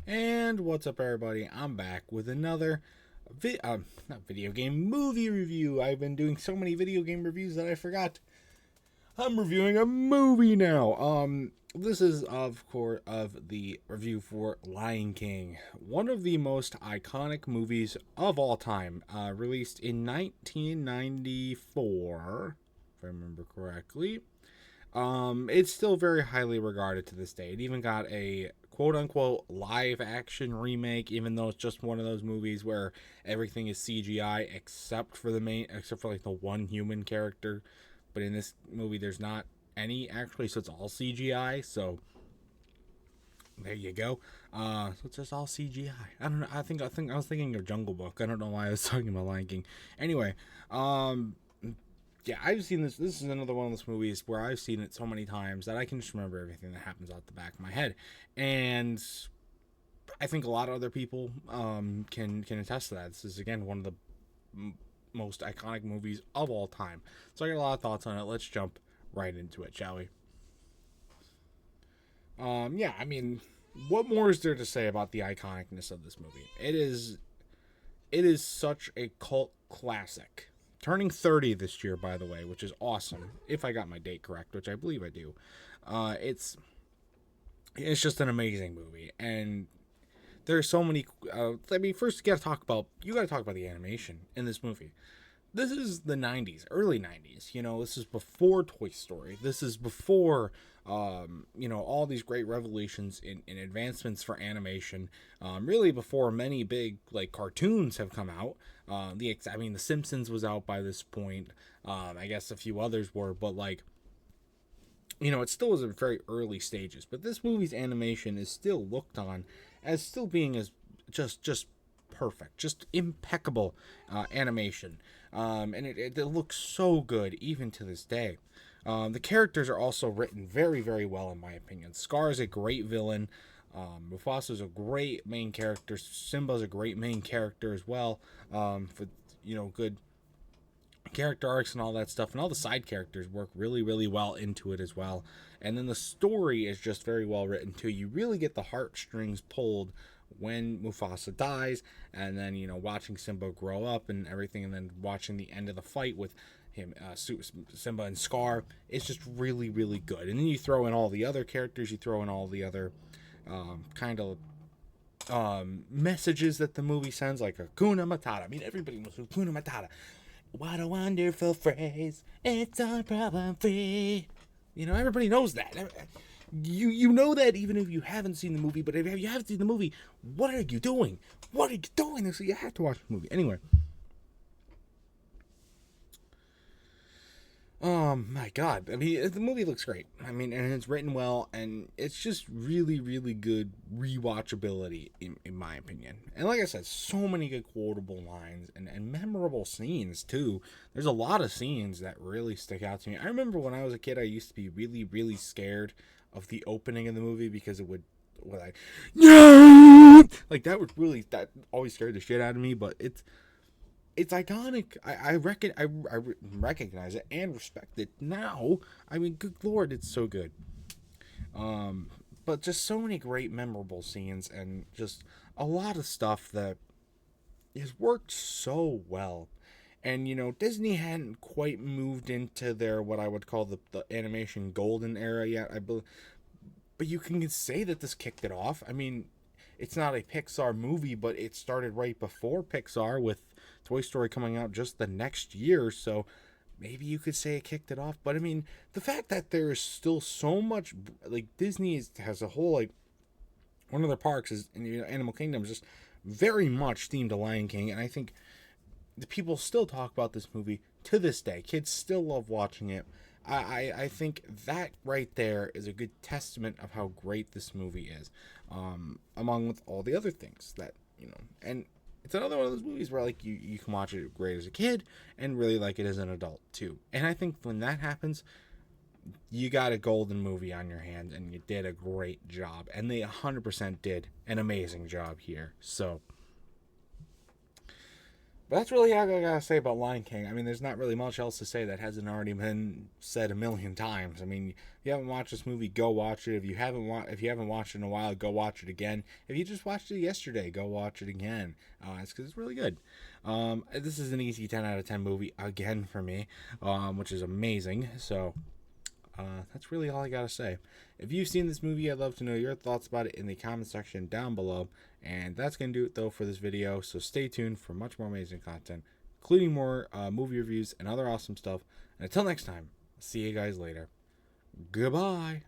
And what's up, everybody? I'm back with another not video game, movie review. I've been doing so many video game reviews that I forgot. I'm reviewing a movie now. This is, of course, of the review for Lion King, one of the most iconic movies of all time, released in 1994, if I remember correctly. It's still very highly regarded to this day. It even got a quote-unquote live-action remake, even though it's just one of those movies where everything is CGI except for like the one human character. But in this movie, there's not any actually, so it's all CGI. So there you go. So it's just all CGI. I don't know. I think I was thinking of Jungle Book. I don't know why I was talking about Lion King. Anyway, yeah, I've seen this. This is another one of those movies where I've seen it so many times that I can just remember everything that happens out the back of my head. And I think a lot of other people can attest to that. This is, again, one of the most iconic movies of all time. So I got a lot of thoughts on it. Let's jump right into it, shall we? Yeah, I mean, what more is there to say about the iconicness of this movie? It is such a cult classic. Turning 30 this year, by the way, which is awesome. If I got my date correct, which I believe I do. It's just an amazing movie, and there's so many. First you got to talk about the animation in this movie. This is the 90s, early 90s. This is before Toy Story. This is before, all these great revelations in advancements for animation. Really before many big, cartoons have come out. The Simpsons was out by this point. I guess a few others were, but, it still was in very early stages. But this movie's animation is still looked on as still being as just perfect, just impeccable animation. And it looks so good even to this day. The characters are also written very, very well, in my opinion. Scar is a great villain. Mufasa's a great main character. Simba's a great main character as well. For good character arcs and all that stuff, and all the side characters work really, really well into it as well. And then the story is just very well written too. You really get the heartstrings pulled when Mufasa dies, and then watching Simba grow up and everything, and then watching the end of the fight with him, Simba and Scar. It's just really, really good. And then you throw in all the other characters, you throw in all the other messages that the movie sends, like Hakuna Matata. I mean, everybody knows Hakuna Matata. What a wonderful phrase! It's all problem free. Everybody knows that. You know that even if you haven't seen the movie. But if you haven't seen the movie, what are you doing? What are you doing? So you have to watch the movie anyway. My God. I mean, the movie looks great. I mean, and it's written well, and it's just really, really good rewatchability, in my opinion. And like I said, so many good quotable lines and memorable scenes, too. There's a lot of scenes that really stick out to me. I remember when I was a kid, I used to be really, really scared of the opening of the movie because it would, that always scared the shit out of me, but it's iconic. I recognize it and respect it now. I mean, good Lord, it's so good. But just so many great memorable scenes, and just a lot of stuff that has worked so well. And Disney hadn't quite moved into their, what I would call the animation golden era yet, I believe. But you can say that this kicked it off. I mean, it's not a Pixar movie, but it started right before Pixar, with Toy Story coming out just the next year, so maybe you could say it kicked it off. But I mean, the fact that there is still so much, Disney has a whole, one of their parks is in Animal Kingdom, is just very much themed to Lion King, and I think the people still talk about this movie to this day. Kids still love watching it. I think that right there is a good testament of how great this movie is, among with all the other things that, and it's another one of those movies where, you can watch it great as a kid and really like it as an adult too. And I think when that happens, you got a golden movie on your hands, and you did a great job. And they 100% did an amazing job here. So, But that's really all I gotta say about Lion King. I mean, there's not really much else to say that hasn't already been said a million times. I mean, if you haven't watched this movie, go watch it. If you haven't watched it in a while, go watch it again. If you just watched it yesterday, go watch it again. It's because it's really good. This is an easy 10 out of 10 movie again for me, which is amazing. So that's really all I gotta say. If you've seen this movie, I'd love to know your thoughts about it in the comment section down below. And that's gonna do it though for this video. So stay tuned for much more amazing content, including more movie reviews and other awesome stuff. And until next time, see you guys later. Goodbye.